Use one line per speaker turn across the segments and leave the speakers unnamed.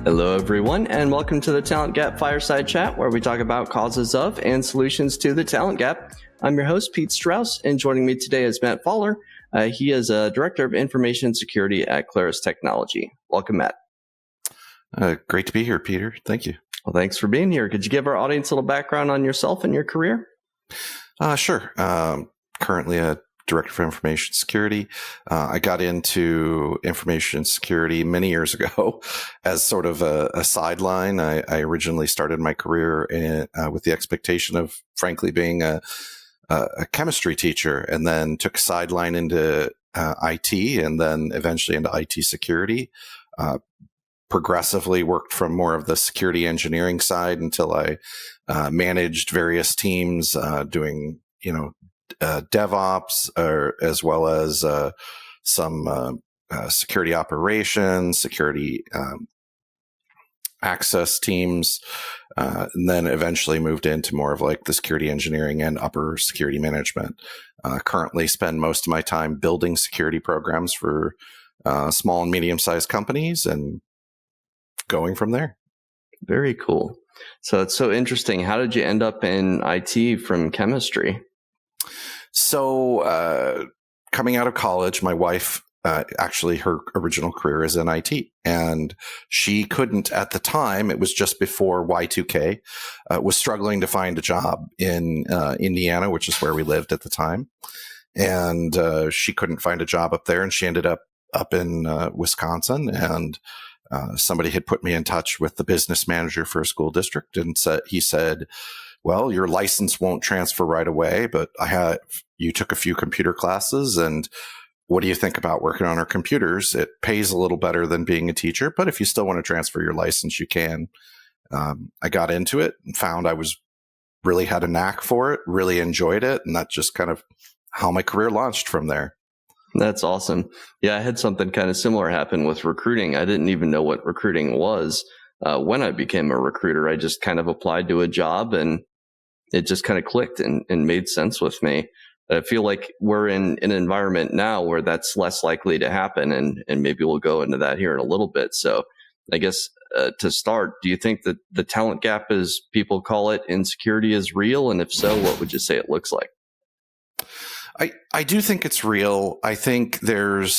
Hello, everyone, and welcome to the Talent Gap Fireside Chat, where we talk about causes of and solutions to the talent gap. I'm your host, Pete Strauss, and joining me today is Matt Fahler. He is a Director of Information Security at Claris Technology. Welcome, Matt.
Great to be here, Peter. Thank you.
Well, thanks for being here. Could you give our audience a little background on yourself and your career?
Sure. Currently a Director of Information Security. I got into information security many years ago as sort of a sideline. I originally started my career with the expectation of, frankly, being a chemistry teacher, and then took a sideline into IT, and then eventually into IT security. Progressively worked from more of the security engineering side until I managed various teams doing, DevOps, as well as some security operations, security access teams, and then eventually moved into more of like the security engineering and upper security management. Currently spend most of my time building security programs for small and medium-sized companies and going from there.
Very cool. So it's so interesting. How did you end up in IT from chemistry?
So coming out of college, my wife, actually her original career is in IT, and she couldn't at the time, it was just before Y2K, was struggling to find a job in Indiana, which is where we lived at the time. And she couldn't find a job up there, and she ended up in Wisconsin, and somebody had put me in touch with the business manager for a school district, and he said, well, your license won't transfer right away, but you took a few computer classes, and what do you think about working on our computers? It pays a little better than being a teacher, but if you still want to transfer your license, you can. I got into it and found I really had a knack for it, really enjoyed it, and that's just kind of how my career launched from there.
That's awesome. Yeah, I had something kind of similar happen with recruiting. I didn't even know what recruiting was when I became a recruiter. I just kind of applied to a job, and it just kind of clicked and made sense with me. I feel like we're in an environment now where that's less likely to happen, and maybe we'll go into that here in a little bit. So I guess to start, do you think that the talent gap, as people call it, in security is real? And if so, what would you say it looks like?
I do think it's real. I think the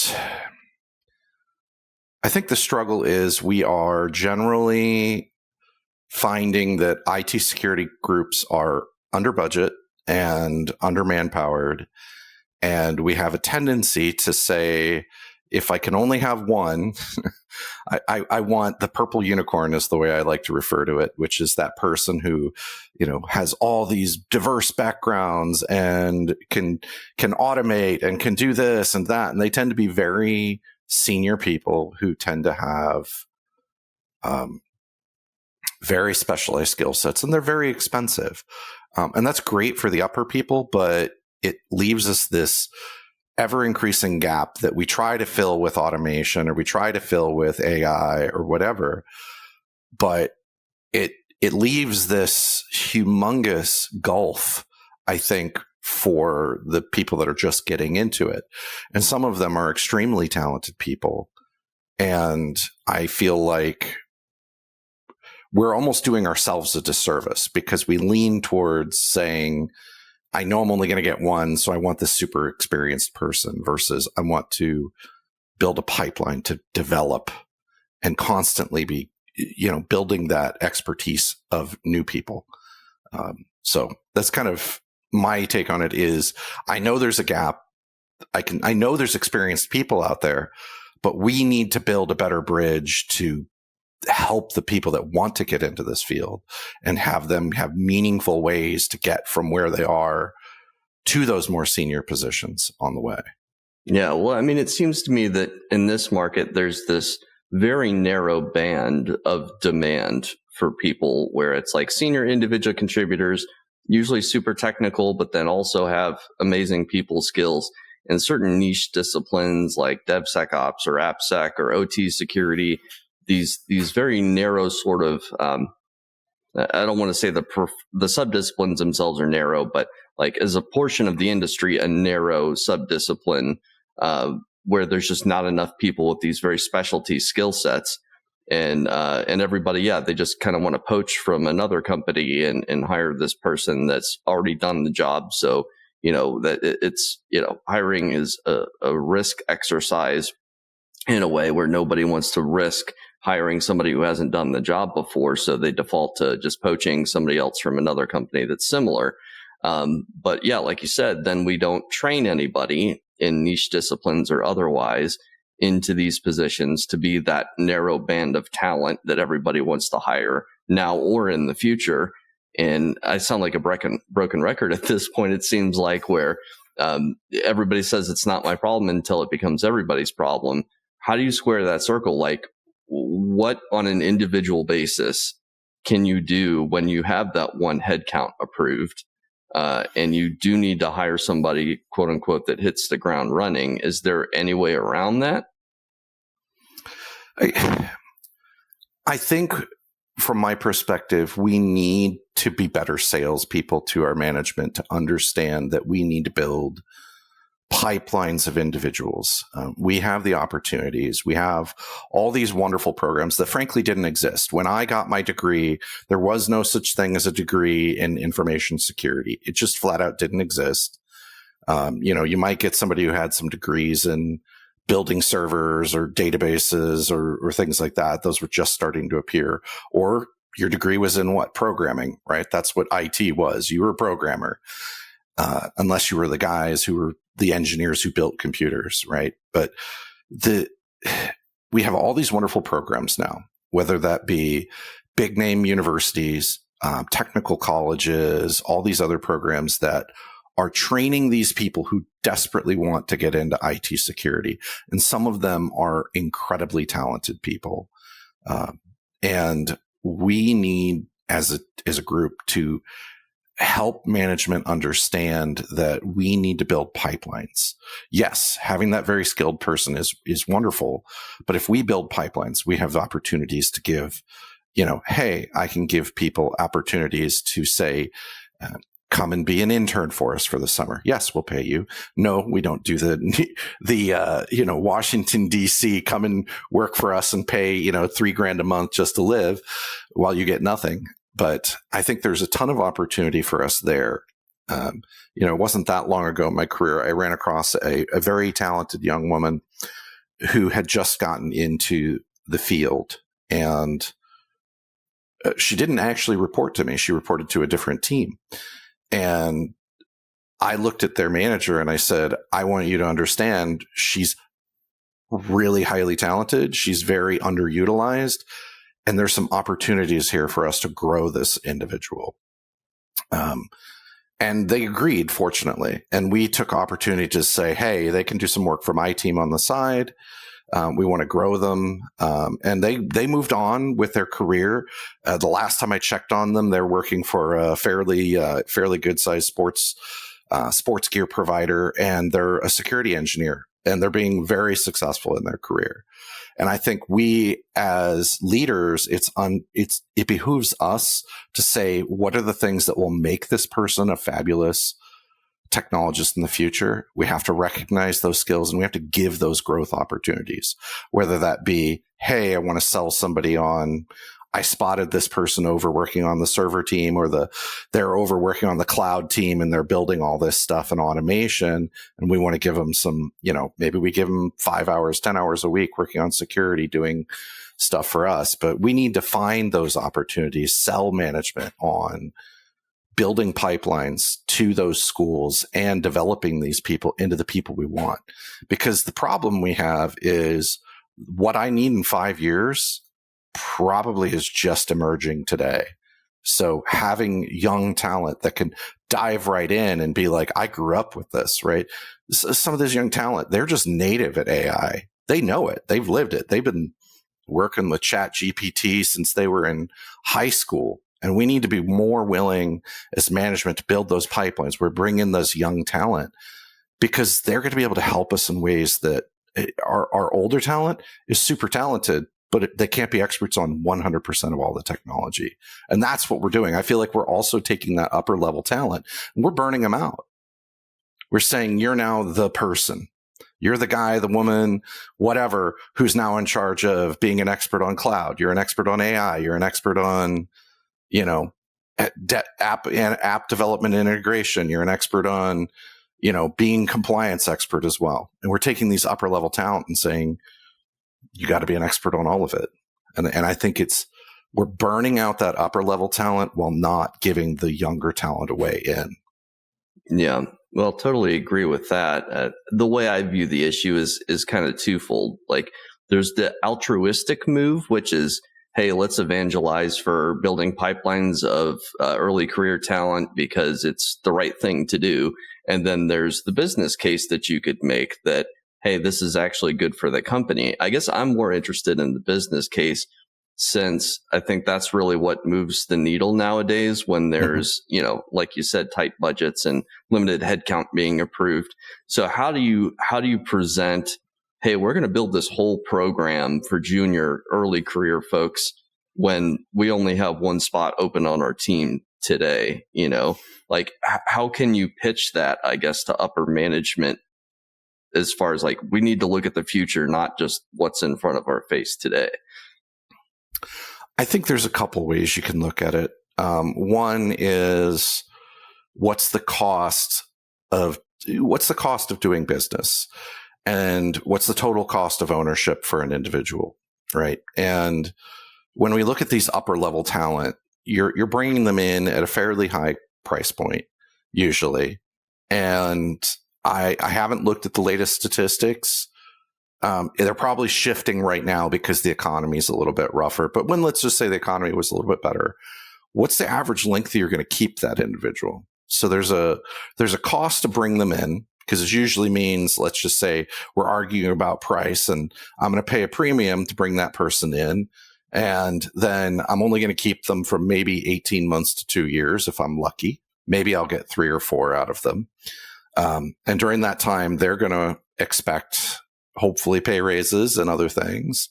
struggle is we are generally finding that IT security groups are under budget and under manpowered. And we have a tendency to say, if I can only have one, I want the purple unicorn, is the way I like to refer to it, which is that person who, has all these diverse backgrounds and can automate and can do this and that. And they tend to be very senior people who tend to have very specialized skill sets, and they're very expensive. And that's great for the upper people, but it leaves us this ever-increasing gap that we try to fill with automation, or we try to fill with AI or whatever, but it leaves this humongous gulf, I think, for the people that are just getting into it. And some of them are extremely talented people. And I feel like we're almost doing ourselves a disservice because we lean towards saying, I know I'm only going to get one, so I want this super experienced person, versus I want to build a pipeline to develop and constantly be, building that expertise of new people. So that's kind of my take on it. Is I know there's a gap. I know there's experienced people out there, but we need to build a better bridge to help the people that want to get into this field and have them have meaningful ways to get from where they are to those more senior positions on the way.
Yeah, well, I mean, it seems to me that in this market, there's this very narrow band of demand for people where it's like senior individual contributors, usually super technical, but then also have amazing people skills in certain niche disciplines like DevSecOps or AppSec or OT security. These very narrow sort of, I don't want to say the subdisciplines themselves are narrow, but like as a portion of the industry, a narrow subdiscipline where there's just not enough people with these very specialty skill sets. And everybody, yeah, they just kind of want to poach from another company and hire this person that's already done the job. So, that it's, hiring is a risk exercise in a way where nobody wants to risk hiring somebody who hasn't done the job before. So they default to just poaching somebody else from another company that's similar. But yeah, like you said, then we don't train anybody in niche disciplines or otherwise into these positions to be that narrow band of talent that everybody wants to hire now or in the future. And I sound like a broken record at this point, it seems like, where everybody says it's not my problem until it becomes everybody's problem. How do you square that circle? Like, what on an individual basis can you do when you have that one headcount approved? And you do need to hire somebody, quote unquote, that hits the ground running. Is there any way around that?
I think from my perspective, we need to be better salespeople to our management to understand that we need to build pipelines of individuals. We have the opportunities. We have all these wonderful programs that frankly didn't exist. When I got my degree, there was no such thing as a degree in information security. It just flat out didn't exist. You might get somebody who had some degrees in building servers or databases or things like that. Those were just starting to appear. Or your degree was in what? Programming, right? That's what IT was. You were a programmer. Unless you were the guys who were the engineers who built computers, right? But we have all these wonderful programs now, whether that be big name universities, technical colleges, all these other programs that are training these people who desperately want to get into IT security. And some of them are incredibly talented people. And we need, as a group, to help management understand that we need to build pipelines. Yes, having that very skilled person is wonderful. But if we build pipelines, we have the opportunities to give, hey, I can give people opportunities to say, come and be an intern for us for the summer. Yes, we'll pay you. No, we don't do the Washington, D.C., come and work for us and pay, $3,000 a month just to live while you get nothing. But I think there's a ton of opportunity for us there. It wasn't that long ago in my career, I ran across a very talented young woman who had just gotten into the field, and she didn't actually report to me. She reported to a different team. And I looked at their manager and I said, I want you to understand she's really highly talented. She's very underutilized. And there's some opportunities here for us to grow this individual. And they agreed, fortunately. And we took opportunity to say, hey, they can do some work for my team on the side. We want to grow them. And they moved on with their career. The last time I checked on them, they're working for a fairly good sized sports gear provider, and they're a security engineer, and they're being very successful in their career. And I think we as leaders, it behooves us to say, what are the things that will make this person a fabulous technologist in the future? We have to recognize those skills, and we have to give those growth opportunities, whether that be, hey, I want to sell somebody on, I spotted this person over working on the server team, or they're over working on the cloud team and they're building all this stuff in automation. And we want to give them some, maybe we give them 5 hours, 10 hours a week working on security, doing stuff for us. But we need to find those opportunities, sell management on building pipelines to those schools and developing these people into the people we want. Because the problem we have is what I need in 5 years probably is just emerging today. So having young talent that can dive right in and be like, I grew up with this, right? Some of this young talent, they're just native at AI. They know it. They've lived it. They've been working with Chat GPT since they were in high school. And we need to be more willing as management to build those pipelines. We're bringing those young talent because they're going to be able to help us in ways that our older talent is super talented, but they can't be experts on 100% of all the technology. And that's what we're doing. I feel like we're also taking that upper level talent and we're burning them out. We're saying, you're now the person. You're the guy, the woman, whatever, who's now in charge of being an expert on cloud. You're an expert on AI. You're an expert on, app development and integration. You're an expert on, being compliance expert as well. And we're taking these upper level talent and saying, you got to be an expert on all of it. And I think we're burning out that upper level talent while not giving the younger talent a way in.
Yeah, well, totally agree with that. The way I view the issue is kind of twofold. Like, there's the altruistic move, which is, hey, let's evangelize for building pipelines of early career talent because it's the right thing to do. And then there's the business case that you could make that, hey, this is actually good for the company. I guess I'm more interested in the business case, since I think that's really what moves the needle nowadays when there's, like you said, tight budgets and limited headcount being approved. So how do you present, hey, we're going to build this whole program for junior early career folks when we only have one spot open on our team today? Like, how can you pitch that, I guess, to upper management, as far as like, we need to look at the future, not just what's in front of our face today?
I think there's a couple ways you can look at it. One is, what's the cost of doing business, and what's the total cost of ownership for an individual, right? And when we look at these upper level talent, you're bringing them in at a fairly high price point usually. And I haven't looked at the latest statistics. They're probably shifting right now because the economy is a little bit rougher. But let's just say the economy was a little bit better, what's the average length that you're going to keep that individual? So there's a cost to bring them in, because it usually means, let's just say we're arguing about price and I'm going to pay a premium to bring that person in. And then I'm only going to keep them for maybe 18 months to 2 years if I'm lucky. Maybe I'll get 3 or 4 out of them. And during that time, they're going to expect, hopefully, pay raises and other things.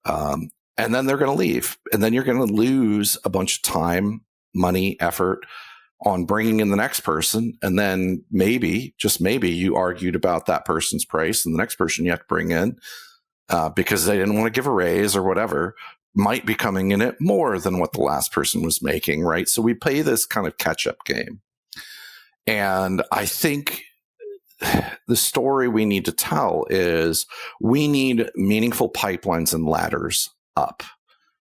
And then they're going to leave. And then you're going to lose a bunch of time, money, effort on bringing in the next person. And then maybe, just maybe, you argued about that person's price, and the next person you have to bring in, because they didn't want to give a raise or whatever, might be coming in at more than what the last person was making, right? So we play this kind of catch-up game. And I think the story we need to tell is we need meaningful pipelines and ladders up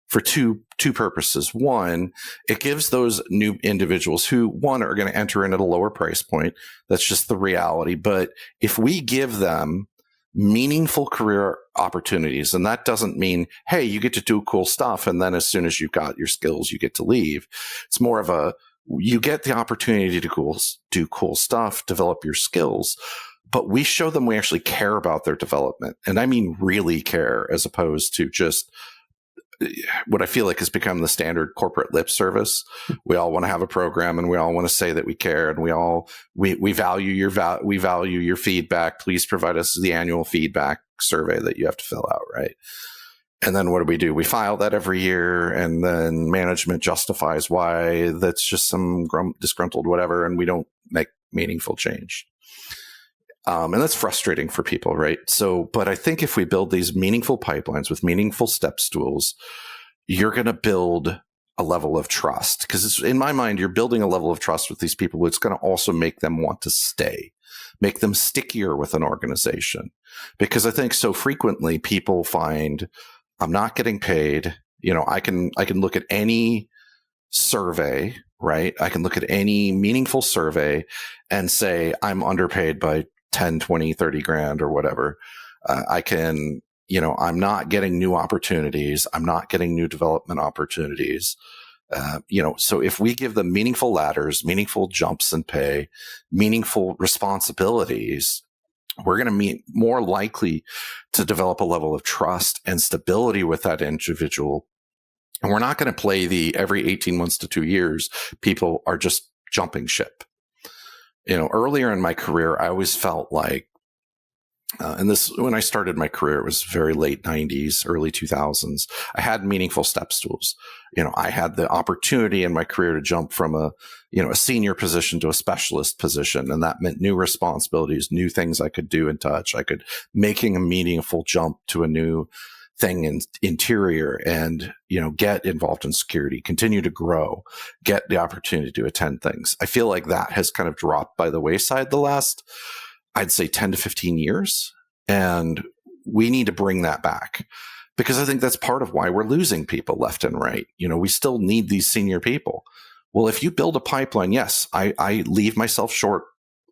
for two purposes. One, it gives those new individuals who, one, are going to enter in at a lower price point. That's just the reality. But if we give them meaningful career opportunities, and that doesn't mean, hey, you get to do cool stuff, and then as soon as you've got your skills, you get to leave. It's more of you get the opportunity to do cool stuff, develop your skills, but we show them we actually care about their development. And I mean really care, as opposed to just what I feel like has become the standard corporate lip service. We all want to have a program, and we all want to say that we care, and we value your feedback. Please provide us the annual feedback survey that you have to fill out, right? And then what do? We file that every year, and then management justifies why that's just some disgruntled whatever, and we don't make meaningful change. And that's frustrating for people, right? So, but I think if we build these meaningful pipelines with meaningful step stools, you're going to build a level of trust. Because in my mind, you're building a level of trust with these people. It's going to also make them want to stay, make them stickier with an organization. Because I think so frequently people find, I'm not getting paid. I can look at any survey, right? I can look at any meaningful survey and say I'm underpaid by 10, 20, 30 grand or whatever. I'm not getting new opportunities. I'm not getting new development opportunities. So if we give them meaningful ladders, meaningful jumps in pay, meaningful responsibilities, we're going to be more likely to develop a level of trust and stability with that individual. And we're not going to play the every 18 months to 2 years, people are just jumping ship. Earlier in my career, I always felt like And this, when I started my career, it was very late 90s, early 2000s. I had meaningful step stools. I had the opportunity in my career to jump from a senior position to a specialist position. And that meant new responsibilities, new things I could do and touch. I could making a meaningful jump to a new thing in interior and, get involved in security, continue to grow, get the opportunity to attend things. I feel like that has kind of dropped by the wayside the last, I'd say 10 to 15 years. And we need to bring that back because I think that's part of why we're losing people left and right. We still need these senior people. Well, if you build a pipeline, yes, I leave myself short.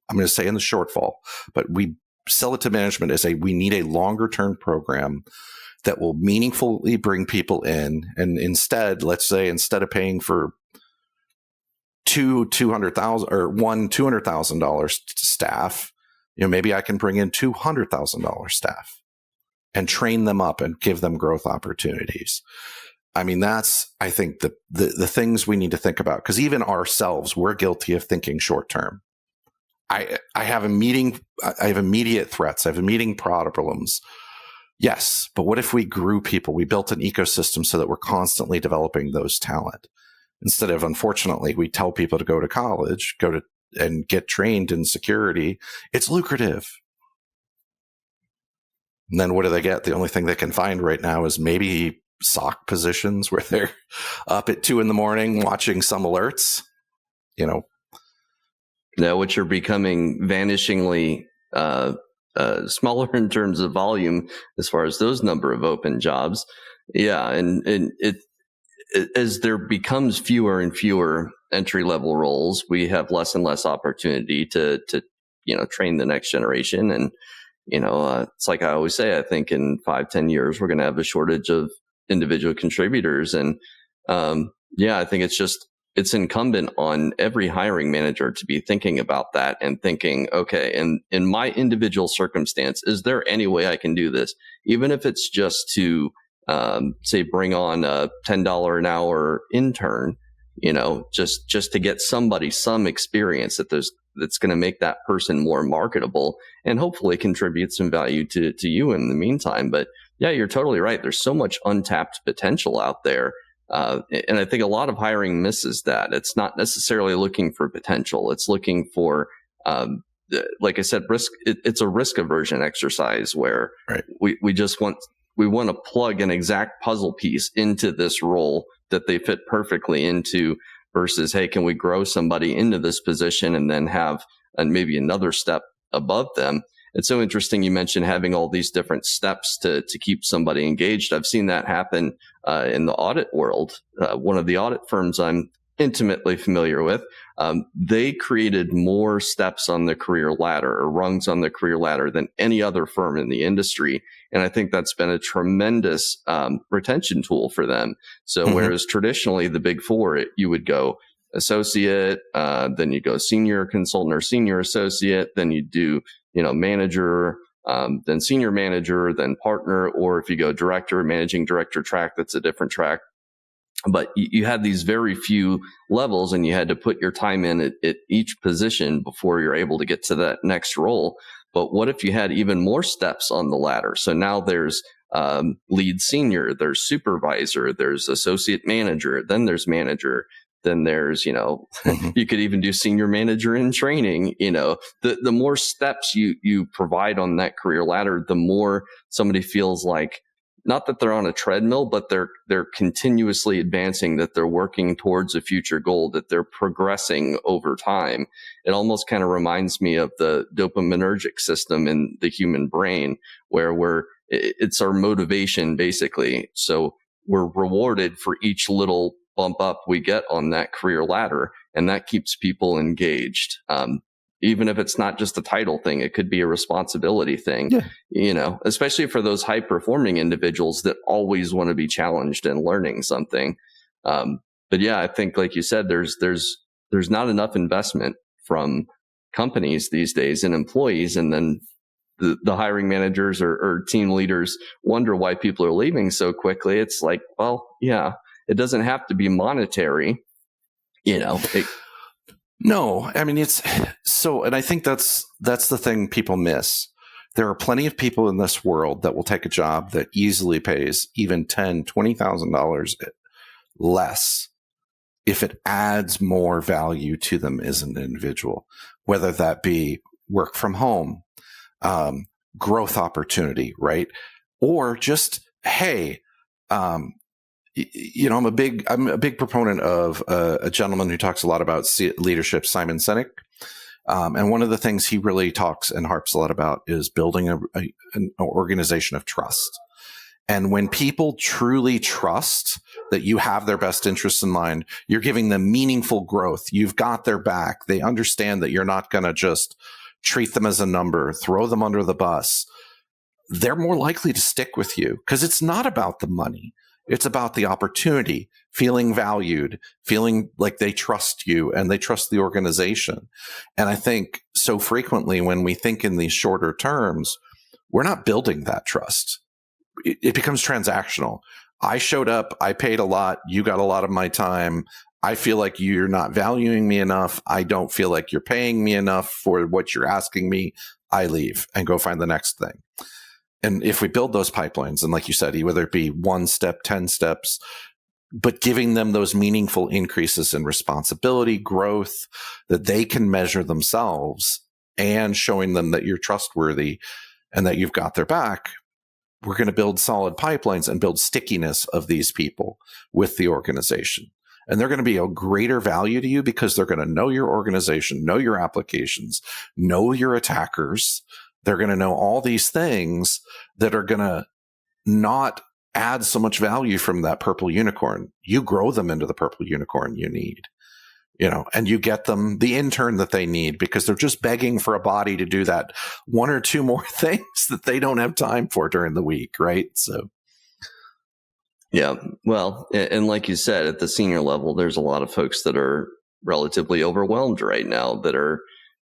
I'm going to say in the shortfall, but we sell it to management as we need a longer term program that will meaningfully bring people in. And instead, let's say instead of paying for $200,000 or $200,000 staff, maybe I can bring in $200,000 staff and train them up and give them growth opportunities. I mean, that's, I think, the things we need to think about, because even ourselves, we're guilty of thinking short term. I have immediate threats. I have immediate problems. Yes, but what if we grew people? We built an ecosystem so that we're constantly developing those talent. Instead of, unfortunately, we tell people to go to college, and get trained in security. It's lucrative. And then what do they get? The only thing they can find right now is maybe SOC positions where they're up at 2 a.m. watching some alerts,
Now, which are becoming vanishingly smaller in terms of volume as far as those number of open jobs. Yeah, and it as there becomes fewer and fewer entry level roles, we have less and less opportunity to train the next generation. And it's like I always say, I think in 5-10 years we're going to have a shortage of individual contributors. And I think it's incumbent on every hiring manager to be thinking about that and thinking, okay, and in my individual circumstance, is there any way I can do this, even if it's just to say bring on a $10 an hour intern, just to get somebody some experience that's going to make that person more marketable and hopefully contribute some value to you in the meantime. But yeah, you're totally right. There's so much untapped potential out there. And I think a lot of hiring misses that. It's not necessarily looking for potential. It's looking for, like I said, risk. It's a risk aversion exercise where
right.
we want to plug an exact puzzle piece into this role that they fit perfectly into versus, hey, can we grow somebody into this position and then have maybe another step above them? It's so interesting you mentioned having all these different steps to keep somebody engaged. I've seen that happen in the audit world. One of the audit firms I'm intimately familiar with, they created more steps on the career ladder or rungs on the career ladder than any other firm in the industry. And I think that's been a tremendous retention tool for them. So whereas traditionally the big four, you would go associate, then you go senior consultant or senior associate, then you do, manager, then senior manager, then partner, or if you go director, managing director track, that's a different track. But you had these very few levels and you had to put your time in at each position before you're able to get to that next role. But what if you had even more steps on the ladder? So now there's lead senior, there's supervisor, there's associate manager, then there's manager, then there's, you could even do senior manager in training. The more steps you provide on that career ladder, the more somebody feels like, not that they're on a treadmill, but they're continuously advancing, that they're working towards a future goal, that they're progressing over time. It almost kind of reminds me of the dopaminergic system in the human brain, where it's our motivation, basically. So we're rewarded for each little bump up we get on that career ladder, and that keeps people engaged. Even if it's not just a title thing, it could be a responsibility thing, especially for those high performing individuals that always want to be challenged and learning something. But yeah, I think, like you said, there's not enough investment from companies these days in employees. And then the hiring managers or team leaders wonder why people are leaving so quickly. It's like, well, yeah, it doesn't have to be monetary,
No, I mean, it's so, and I think that's the thing people miss. There are plenty of people in this world that will take a job that easily pays even $10,000, $20,000 less if it adds more value to them as an individual, whether that be work from home, growth opportunity, right? Or just, hey, I'm a big proponent of a gentleman who talks a lot about leadership, Simon Sinek. And one of the things he really talks and harps a lot about is building an organization of trust. And when people truly trust that you have their best interests in mind, you're giving them meaningful growth. You've got their back. They understand that you're not going to just treat them as a number, throw them under the bus. They're more likely to stick with you because it's not about the money. It's about the opportunity, feeling valued, feeling like they trust you and they trust the organization. And I think so frequently when we think in these shorter terms, we're not building that trust. It becomes transactional. I showed up, I paid a lot, you got a lot of my time. I feel like you're not valuing me enough. I don't feel like you're paying me enough for what you're asking me. I leave and go find the next thing. And if we build those pipelines, and like you said, whether it be 1 step, 10 steps, but giving them those meaningful increases in responsibility, growth, that they can measure themselves and showing them that you're trustworthy and that you've got their back, we're going to build solid pipelines and build stickiness of these people with the organization. And they're going to be a greater value to you because they're going to know your organization, know your applications, know your attackers. They're going to know all these things that are going to not add so much value from that purple unicorn. You grow them into the purple unicorn you need, and you get them the intern that they need because they're just begging for a body to do that 1 or 2 more things that they don't have time for during the week. Right. So.
Yeah. Well, and like you said, at the senior level, there's a lot of folks that are relatively overwhelmed right now that are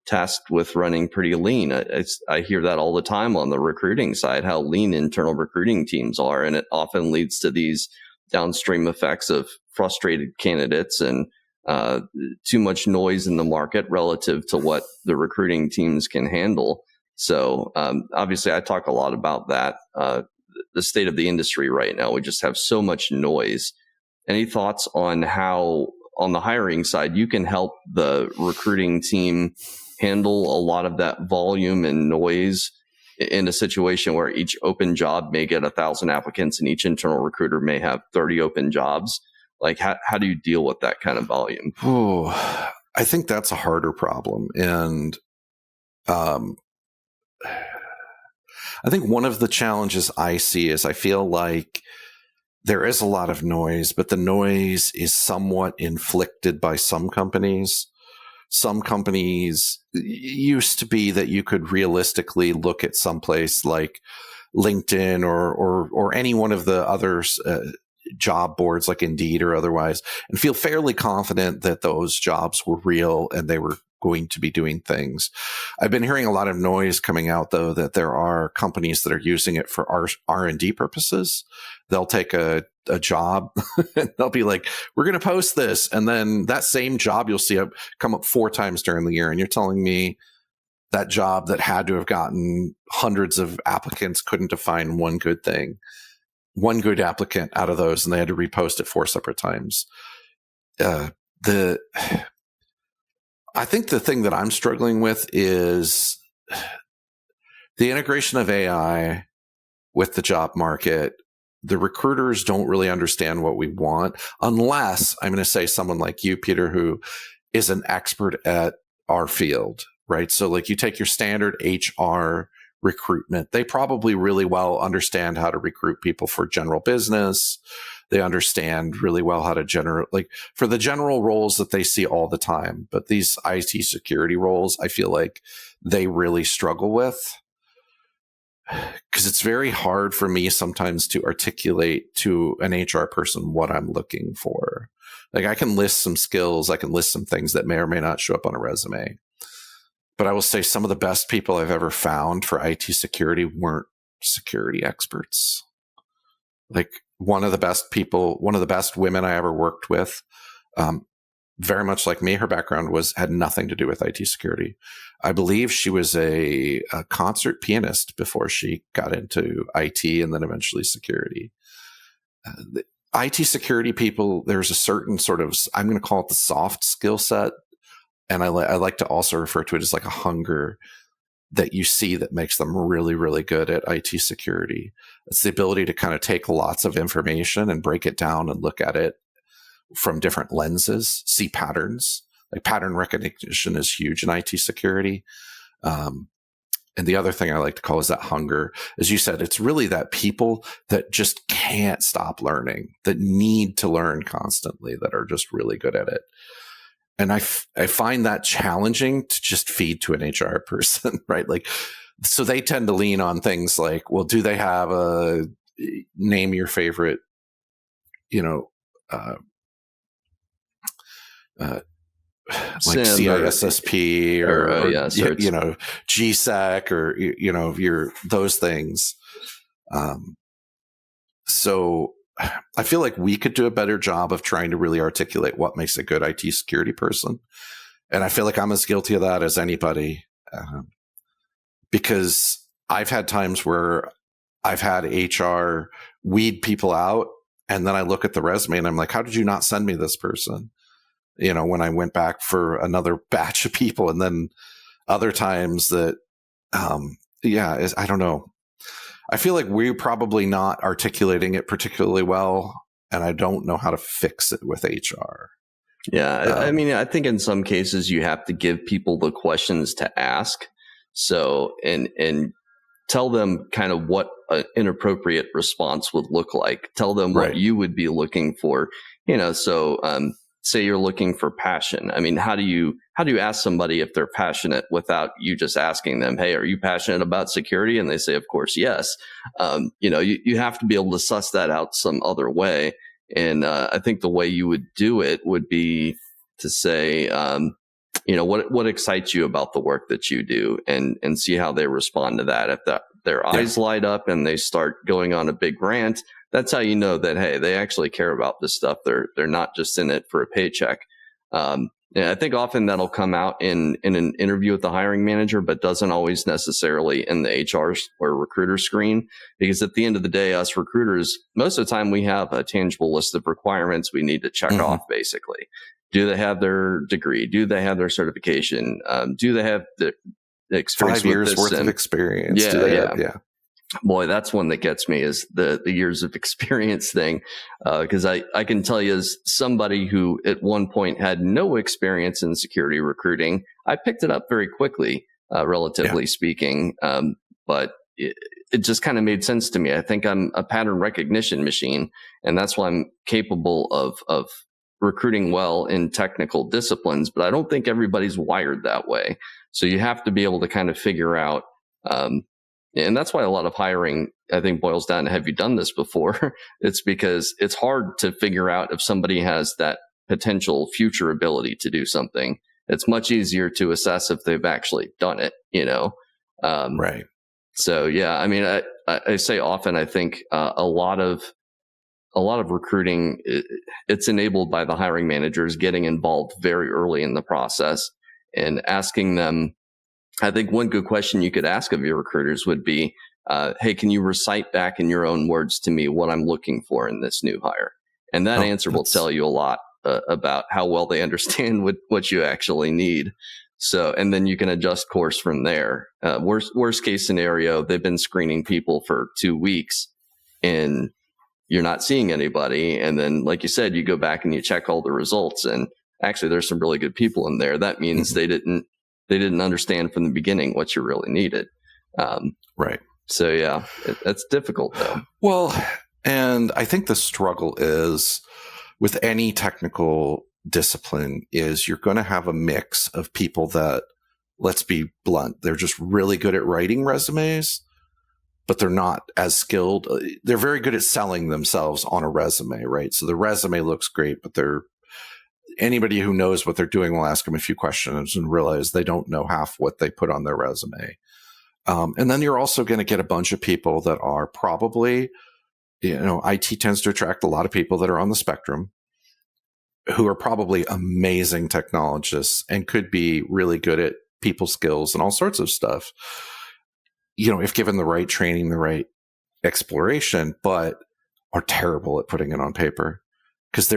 tasked with running pretty lean. I hear that all the time on the recruiting side, how lean internal recruiting teams are. And it often leads to these downstream effects of frustrated candidates and too much noise in the market relative to what the recruiting teams can handle. So obviously, I talk a lot about that, the state of the industry right now. We just have so much noise. Any thoughts on how, on the hiring side, you can help the recruiting team handle a lot of that volume and noise in a situation where each open job may get 1,000 applicants and each internal recruiter may have 30 open jobs? Like, how do you deal with that kind of volume?
Oh, I think that's a harder problem. And I think one of the challenges I see is I feel like there is a lot of noise, but the noise is somewhat inflicted by some companies. Some companies used to be that you could realistically look at someplace like LinkedIn or any one of the others, job boards like Indeed or otherwise, and feel fairly confident that those jobs were real and they were going to be doing things. I've been hearing a lot of noise coming out, though, that there are companies that are using it for R&D purposes. They'll take a job and they'll be like, we're going to post this. And then that same job you'll see come up 4 times during the year. And you're telling me that job that had to have gotten hundreds of applicants couldn't define one good thing, one good applicant out of those, and they had to repost it 4 separate times. I think the thing that I'm struggling with is the integration of AI with the job market. The recruiters don't really understand what we want, unless I'm going to say someone like you, Peter, who is an expert at our field, right? So like you take your standard HR recruitment, they probably really well understand how to recruit people for general business. They understand really well how to like for the general roles that they see all the time. But these IT security roles, I feel like they really struggle with, because it's very hard for me sometimes to articulate to an HR person what I'm looking for. Like I can list some skills, I can list some things that may or may not show up on a resume. But I will say some of the best people I've ever found for IT security weren't security experts. Like one of the best women I ever worked with, very much like me, her background had nothing to do with IT security. I believe she was a concert pianist before she got into IT and then eventually security. The IT security people, there's a certain sort of, I'm going to call it the soft skill set. And I like to also refer to it as like a hunger that you see that makes them really, really good at IT security. It's the ability to kind of take lots of information and break it down and look at it from different lenses, see patterns. Like pattern recognition is huge in IT security. And the other thing I like to call is that hunger. As you said, it's really that people that just can't stop learning, that need to learn constantly, that are just really good at it. And I find that challenging to just feed to an HR person, right? Like, so they tend to lean on things like, well, do they have a name your favorite, like CISSP or GSEC or, those things. So I feel like we could do a better job of trying to really articulate what makes a good IT security person. And I feel like I'm as guilty of that as anybody, because I've had times where I've had HR weed people out, and then I look at the resume and I'm like, how did you not send me this person? When I went back for another batch of people, and then other times that, I don't know. I feel like we're probably not articulating it particularly well, and I don't know how to fix it with HR.
Yeah. I mean, I think in some cases you have to give people the questions to ask. So, and tell them kind of what an inappropriate response would look like. Tell them what you would be looking for, say you're looking for passion. I mean, how do you ask somebody if they're passionate without you just asking them, hey, are you passionate about security? And they say, of course, yes. You have to be able to suss that out some other way. And I think the way you would do it would be to say, what excites you about the work that you do, and see how they respond to that. If their eyes light up and they start going on a big rant, that's how you know that, hey, they actually care about this stuff. They're not just in it for a paycheck. And I think often that'll come out in an interview with the hiring manager, but doesn't always necessarily in the HR or recruiter screen. Because at the end of the day, us recruiters, most of the time we have a tangible list of requirements we need to check off, basically. Do they have their degree? Do they have their certification? Do they have the experience?
5 years worth of experience?
Yeah. Boy, that's one that gets me, is the years of experience thing. Because I can tell you, as somebody who at one point had no experience in security recruiting, I picked it up very quickly, relatively speaking. But it just kind of made sense to me. I think I'm a pattern recognition machine, and that's why I'm capable of recruiting well in technical disciplines. But I don't think everybody's wired that way. So you have to be able to kind of figure out, and that's why a lot of hiring, I think, boils down to, have you done this before? It's because it's hard to figure out if somebody has that potential future ability to do something. It's much easier to assess if they've actually done it,
Right.
So, yeah, I mean, I say often, I think a lot of recruiting, it's enabled by the hiring managers getting involved very early in the process and asking them. I think one good question you could ask of your recruiters would be, hey, can you recite back in your own words to me what I'm looking for in this new hire? And that answer will tell you a lot about how well they understand what you actually need. So, and then you can adjust course from there. Worst case scenario, they've been screening people for 2 weeks and you're not seeing anybody. And then, like you said, you go back and you check all the results, and actually there's some really good people in there. That means they didn't understand from the beginning what you really needed.
Right.
So, yeah, that's difficult, though.
Well, and I think the struggle is with any technical discipline is you're going to have a mix of people that, let's be blunt, they're just really good at writing resumes, but they're not as skilled. They're very good at selling themselves on a resume, right? So the resume looks great, but anybody who knows what they're doing will ask them a few questions and realize they don't know half what they put on their resume. And then you're also going to get a bunch of people that are probably, IT tends to attract a lot of people that are on the spectrum. who are probably amazing technologists and could be really good at people skills and all sorts of stuff, if given the right training, the right exploration, but are terrible at putting it on paper because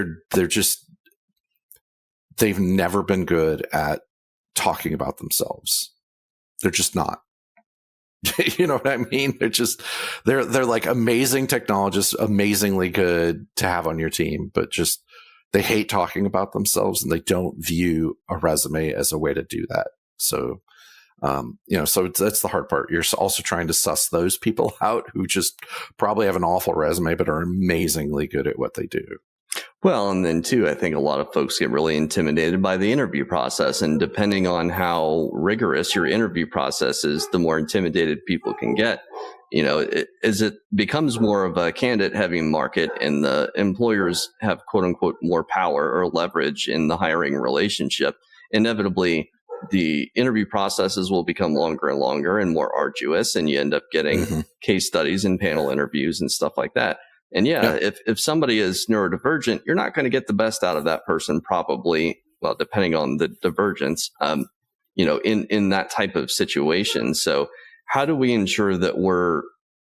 they've never been good at talking about themselves. They're just not. You know what I mean? They're like amazing technologists, amazingly good to have on your team, but just they hate talking about themselves and they don't view a resume as a way to do that. So, so that's the hard part. You're also trying to suss those people out who just probably have an awful resume, but are amazingly good at what they do.
Well, and then too, I think a lot of folks get really intimidated by the interview process. And depending on how rigorous your interview process is, the more intimidated people can get. As it becomes more of a candidate heavy market and the employers have quote unquote more power or leverage in the hiring relationship, inevitably the interview processes will become longer and longer and more arduous. And you end up getting case studies and panel interviews and stuff like that. And if somebody is neurodivergent, you're not going to get the best out of that person probably, well, depending on the divergence, in that type of situation. So how do we ensure that we're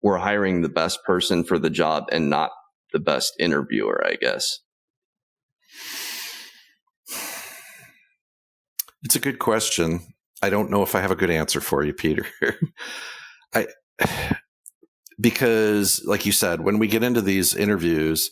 hiring the best person for the job and not the best interviewer, I guess?
It's a good question. I don't know if I have a good answer for you, Peter. Because, like you said, when we get into these interviews,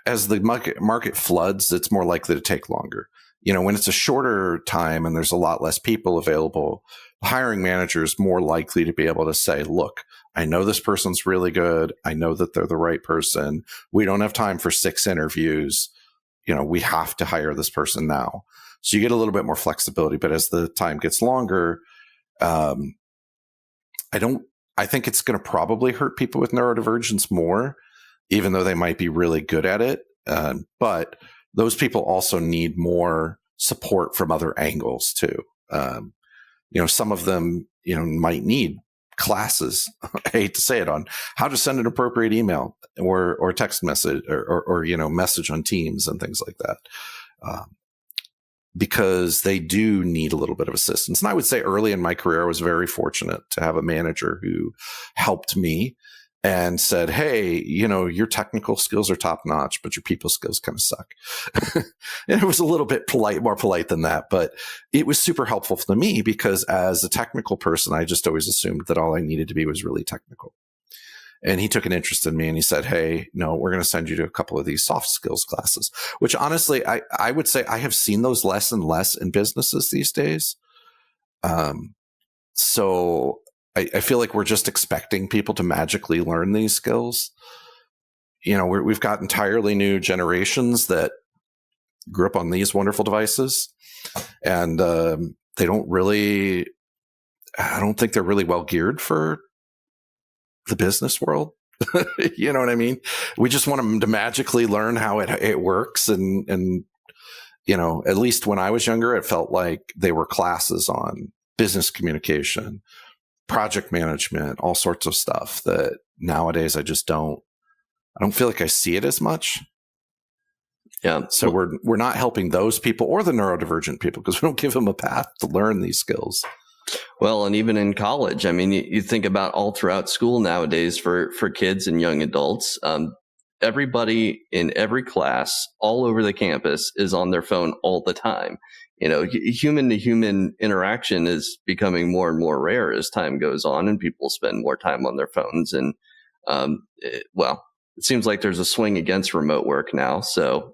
as the market floods, it's more likely to take longer. When it's a shorter time and there's a lot less people available, the hiring manager is more likely to be able to say, look, I know this person's really good. I know that they're the right person. We don't have time for 6 interviews. We have to hire this person now. So you get a little bit more flexibility. But as the time gets longer, I think it's going to probably hurt people with neurodivergence more, even though they might be really good at it. But those people also need more support from other angles too. Some of them, might need classes, I hate to say it, on how to send an appropriate email or text message or message on Teams and things like that. Because they do need a little bit of assistance. And I would say early in my career, I was very fortunate to have a manager who helped me and said, hey, your technical skills are top notch, but your people skills kind of suck. And it was a little bit more polite than that, but it was super helpful to me because as a technical person, I just always assumed that all I needed to be was really technical. And he took an interest in me and he said, hey, no, we're going to send you to a couple of these soft skills classes, which honestly, I would say I have seen those less and less in businesses these days. So I feel like we're just expecting people to magically learn these skills. We've got entirely new generations that grew up on these wonderful devices and they don't really, I don't think they're really well geared for the business world. You know what I mean? We just want them to magically learn how it works. And, at least when I was younger, it felt like they were classes on business communication, project management, all sorts of stuff that nowadays I don't feel like I see it as much.
Yeah.
So we're not helping those people or the neurodivergent people because we don't give them a path to learn these skills.
Well, and even in college, I mean, you think about all throughout school nowadays for kids and young adults, everybody in every class all over the campus is on their phone all the time. Human to human interaction is becoming more and more rare as time goes on and people spend more time on their phones. And, it seems like there's a swing against remote work now. So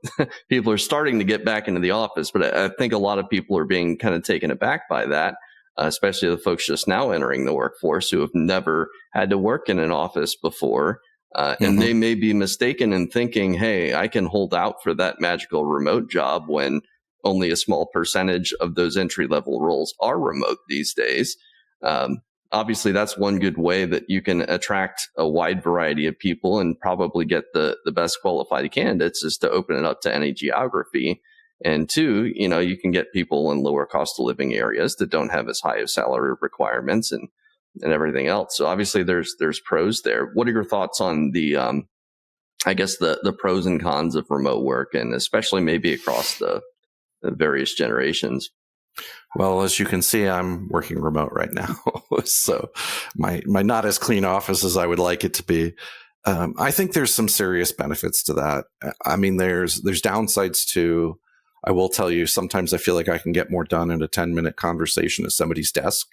people are starting to get back into the office, but I think a lot of people are being kind of taken aback by that. Especially the folks just now entering the workforce who have never had to work in an office before. And they may be mistaken in thinking, hey, I can hold out for that magical remote job when only a small percentage of those entry-level roles are remote these days. Obviously, that's one good way that you can attract a wide variety of people and probably get the best qualified candidates is to open it up to any geography. And 2, you can get people in lower cost of living areas that don't have as high of salary requirements and everything else. So obviously there's pros there. What are your thoughts on the I guess the pros and cons of remote work, and especially maybe across the various generations.
Well, as you can see, I'm working remote right now. So my not as clean office as I would like it to be. I think there's some serious benefits to that. I mean, there's downsides too. I will tell you, sometimes I feel like I can get more done in a 10-minute conversation at somebody's desk,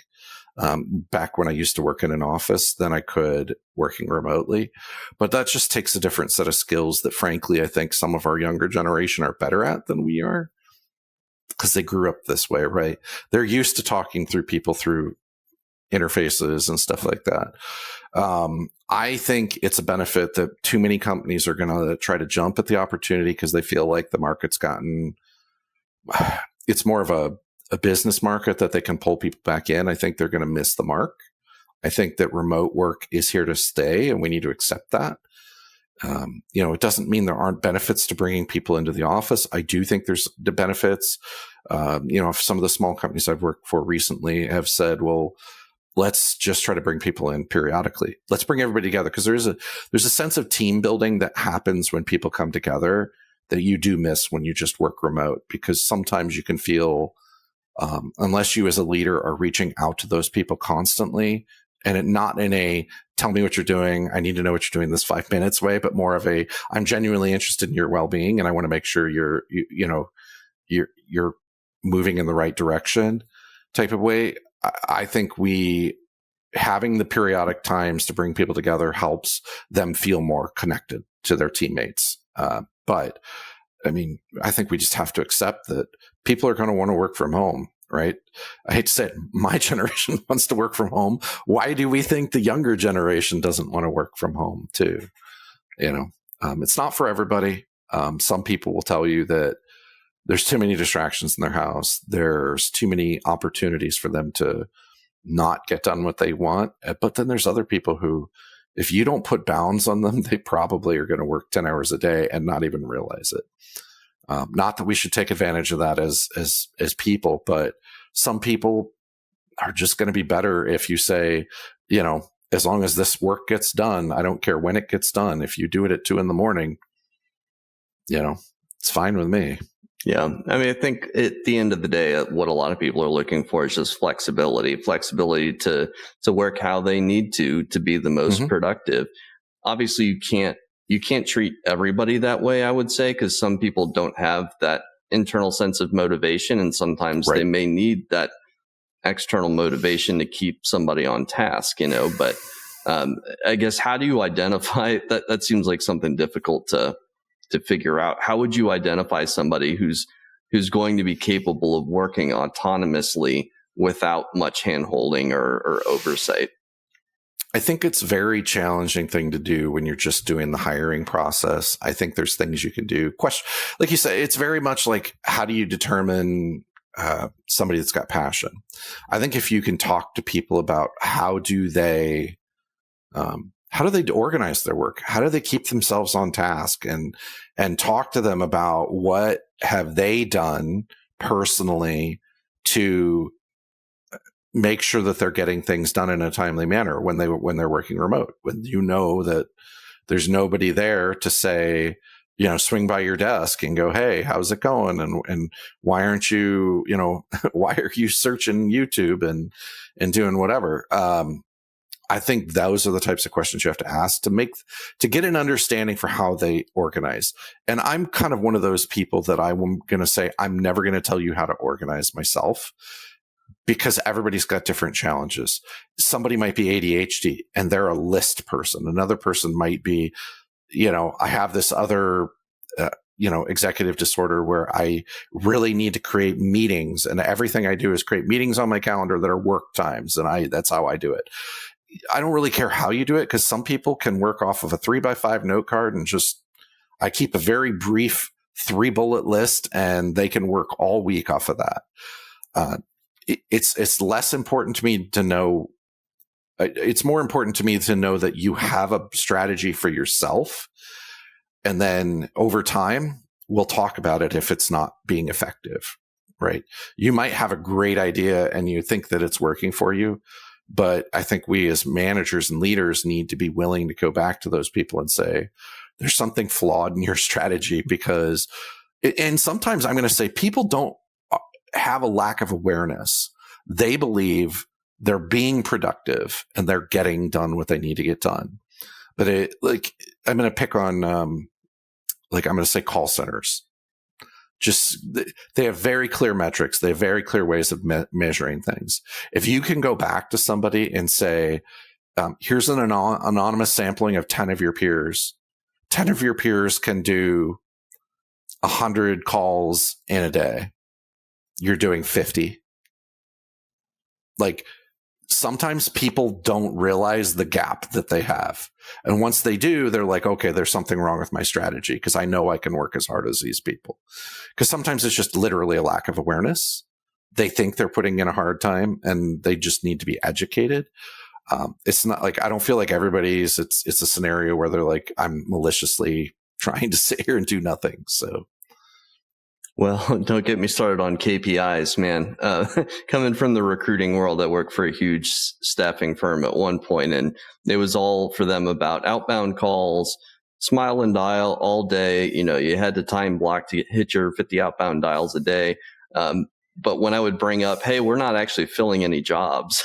back when I used to work in an office than I could working remotely. But that just takes a different set of skills that, frankly, I think some of our younger generation are better at than we are, because they grew up this way, right? They're used to talking through people through interfaces and stuff like that. I think it's a benefit that too many companies are going to try to jump at the opportunity because they feel like the market's gotten, it's more of a business market that they can pull people back in. I think they're going to miss the mark. I think that remote work is here to stay, and we need to accept that. It doesn't mean there aren't benefits to bringing people into the office. I do think there's the benefits. Some of the small companies I've worked for recently have said, well, let's just try to bring people in periodically. Let's bring everybody together, because there's a sense of team building that happens when people come together that you do miss when you just work remote, because sometimes you can feel, unless you as a leader are reaching out to those people constantly, and not in a tell me what you're doing, I need to know what you're doing this 5 minutes way, but more of a I'm genuinely interested in your well-being and I want to make sure you're moving in the right direction type of way. I think having the periodic times to bring people together helps them feel more connected to their teammates. But I mean, I think we just have to accept that people are going to want to work from home, right? I hate to say it, my generation wants to work from home. Why do we think the younger generation doesn't want to work from home too? It's not for everybody. Some people will tell you that there's too many distractions in their house. There's too many opportunities for them to not get done what they want. But then there's other people who, if you don't put bounds on them, they probably are going to work 10 hours a day and not even realize it. Not that we should take advantage of that as people, but some people are just going to be better if you say, as long as this work gets done, I don't care when it gets done. If you do it at 2 a.m, it's fine with me.
Yeah. I mean, I think at the end of the day, what a lot of people are looking for is just flexibility to work how they need to be the most productive. Obviously, you can't treat everybody that way, I would say, because some people don't have that internal sense of motivation, and sometimes they may need that external motivation to keep somebody on task, But I guess, how do you identify that? That seems like something difficult to figure out. How would you identify somebody who's going to be capable of working autonomously without much handholding or oversight?
I think it's a very challenging thing to do when you're just doing the hiring process. I think there's things you can do. Like you said, it's very much like, how do you determine somebody that's got passion? I think if you can talk to people about how do they organize their work? How do they keep themselves on task, and talk to them about what have they done personally to make sure that they're getting things done in a timely manner when they're working remote, when that there's nobody there to say, swing by your desk and go, hey, how's it going? And why aren't you, why are you searching YouTube and doing whatever? I think those are the types of questions you have to ask to get an understanding for how they organize. And I'm kind of one of those people that I'm going to say, I'm never going to tell you how to organize myself, because everybody's got different challenges. Somebody might be ADHD and they're a list person. Another person might be, I have this other, executive disorder where I really need to create meetings, and everything I do is create meetings on my calendar that are work times. And that's how I do it. I don't really care how you do it, because some people can work off of a 3x5 note card and I keep a very brief 3-bullet list, and they can work all week off of that. It's less important to me to know. It's more important to me to know that you have a strategy for yourself. And then over time, we'll talk about it if it's not being effective, right? You might have a great idea and you think that it's working for you. But I think we as managers and leaders need to be willing to go back to those people and say, there's something flawed in your strategy, because, and sometimes I'm going to say people don't have a lack of awareness. They believe they're being productive and they're getting done what they need to get done. But I'm going to pick on, I'm going to say call centers. Just, they have very clear metrics. They have very clear ways of measuring things. If you can go back to somebody and say, here's an anonymous sampling of 10 of your peers. 10 of your peers can do 100 calls in a day. You're doing 50. Like, sometimes people don't realize the gap that they have. And once they do, they're like, okay, there's something wrong with my strategy, because I know I can work as hard as these people. Because sometimes it's just literally a lack of awareness. They think they're putting in a hard time and they just need to be educated. It's not like, I don't feel like everybody's, it's a scenario where they're like, I'm maliciously trying to sit here and do nothing. So.
Well, don't get me started on KPIs, man. Coming from the recruiting world, I worked for a huge staffing firm at one point, and it was all for them about outbound calls, smile and dial all day. You had to time block to hit your 50 outbound dials a day. But when I would bring up, hey, we're not actually filling any jobs,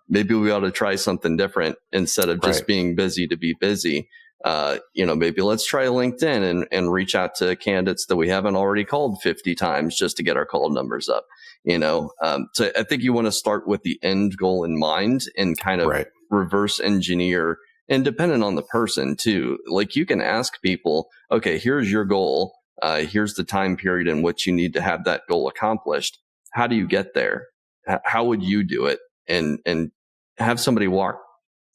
maybe we ought to try something different instead of just being busy to be busy. Maybe let's try LinkedIn and reach out to candidates that we haven't already called 50 times just to get our call numbers up. So I think you want to start with the end goal in mind and kind of reverse engineer, and dependent on the person too. Like, you can ask people, okay, here's your goal. Here's the time period in which you need to have that goal accomplished. How do you get there? How would you do it? And have somebody walk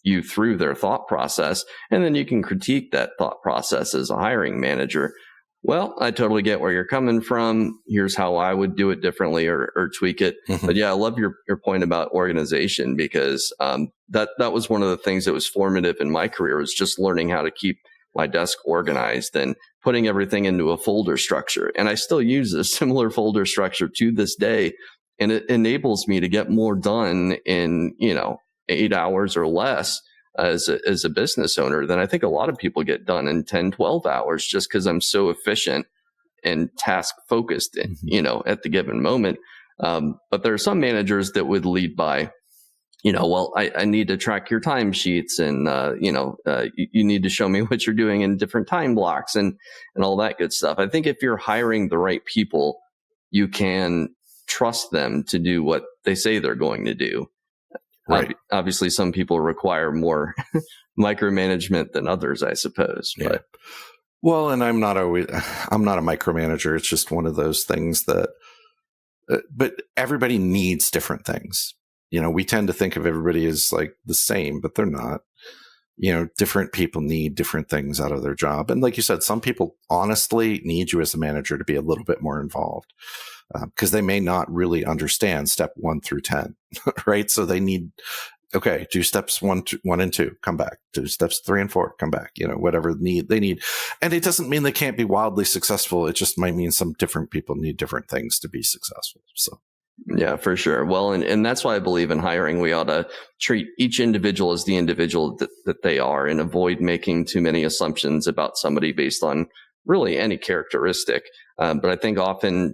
you through their thought process, and then you can critique that thought process as a hiring manager. Well, I totally get where you're coming from. Here's how I would do it differently or tweak it. Mm-hmm. But yeah, I love your point about organization, because that was one of the things that was formative in my career, was just learning how to keep my desk organized and putting everything into a folder structure. And I still use a similar folder structure to this day, and it enables me to get more done in 8 hours or less as a business owner than I think a lot of people get done in 10, 12 hours, just because I'm so efficient and task focused, at the given moment. But there are some managers that would lead by, I need to track your timesheets, and, you need to show me what you're doing in different time blocks and all that good stuff. I think if you're hiring the right people, you can trust them to do what they say they're going to do. Right. Obviously, some people require more micromanagement than others, I suppose.
Yeah. But. Well, and I'm not a micromanager. It's just one of those things that, but everybody needs different things. We tend to think of everybody as like the same, but they're not. Different people need different things out of their job. And like you said, some people honestly need you as a manager to be a little bit more involved. Because they may not really understand step 1 through 10, right? So they need, okay, do steps 1 and 2, come back. Do steps 3 and 4, come back. Whatever they need. And it doesn't mean they can't be wildly successful. It just might mean some different people need different things to be successful. So.
Yeah, for sure. Well, and that's why I believe in hiring, we ought to treat each individual as the individual that they are, and avoid making too many assumptions about somebody based on really any characteristic. But I think often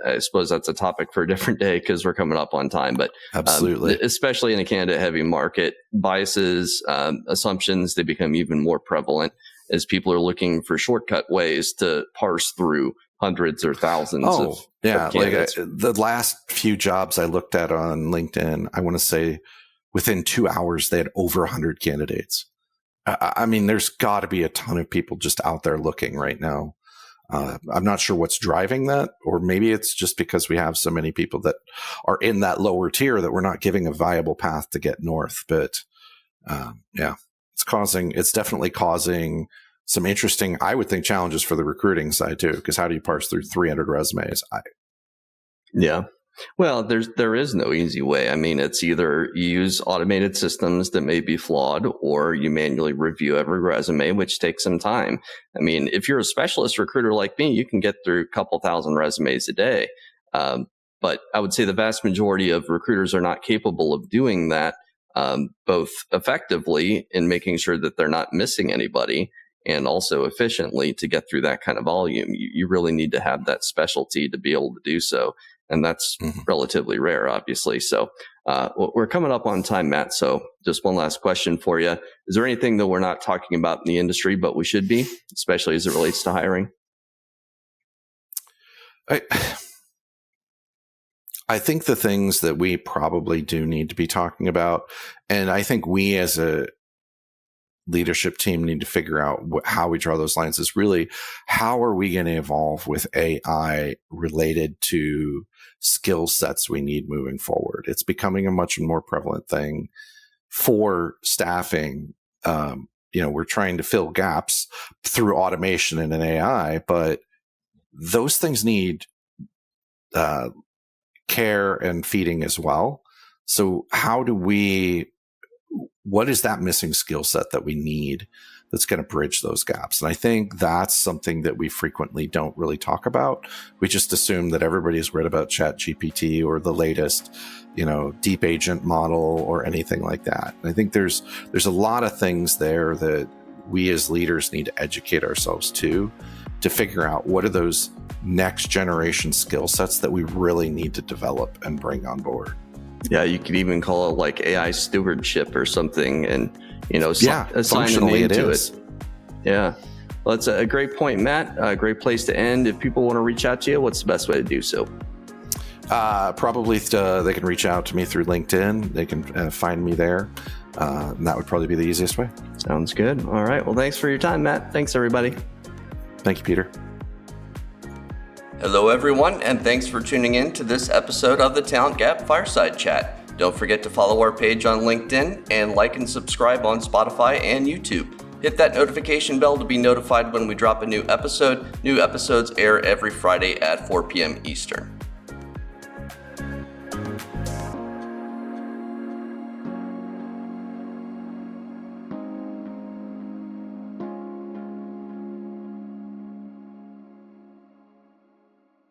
I suppose that's a topic for a different day, because we're coming up on time. But
absolutely,
especially in a candidate heavy market, biases, assumptions, they become even more prevalent as people are looking for shortcut ways to parse through hundreds or thousands of candidates.
The last few jobs I looked at on LinkedIn, I want to say within 2 hours, they had over 100 candidates. I mean, there's got to be a ton of people just out there looking right now. I'm not sure what's driving that, or maybe it's just because we have so many people that are in that lower tier that we're not giving a viable path to get north. But it's definitely causing some interesting, I would think, challenges for the recruiting side too. Because how do you parse through 300 resumes?
Yeah. Well, there is no easy way. I mean, it's either you use automated systems that may be flawed, or you manually review every resume, which takes some time. I mean, if you're a specialist recruiter like me, you can get through a couple thousand resumes a day. But I would say the vast majority of recruiters are not capable of doing that, both effectively in making sure that they're not missing anybody, and also efficiently to get through that kind of volume. You really need to have that specialty to be able to do so. And that's relatively rare, obviously. So we're coming up on time, Matt. So just one last question for you. Is there anything that we're not talking about in the industry, but we should be, especially as it relates to hiring?
I think the things that we probably do need to be talking about, and I think we as a leadership team need to figure out how we draw those lines, is really how are we going to evolve with AI related to skill sets we need moving forward. It's becoming a much more prevalent thing for staffing. We're trying to fill gaps through automation and an AI, but those things need care and feeding as well. So what is that missing skill set that we need that's going to bridge those gaps? And I think that's something that we frequently don't really talk about. We just assume that everybody's read about ChatGPT or the latest, deep agent model or anything like that. And I think there's a lot of things there that we as leaders need to educate ourselves to figure out what are those next generation skill sets that we really need to develop and bring on board.
Yeah, you could even call it like AI stewardship or something, and assign a name to it. Yeah, well, that's a great point, Matt. A great place to end. If people want to reach out to you, what's the best way to do so?
Probably they can reach out to me through LinkedIn. They can find me there, and that would probably be the easiest way.
Sounds good. All right. Well, thanks for your time, Matt. Thanks, everybody.
Thank you, Peter.
Hello, everyone, and thanks for tuning in to this episode of the Talent Gap Fireside Chat. Don't forget to follow our page on LinkedIn and like and subscribe on Spotify and YouTube. Hit that notification bell to be notified when we drop a new episode. New episodes air every Friday at 4 p.m. Eastern.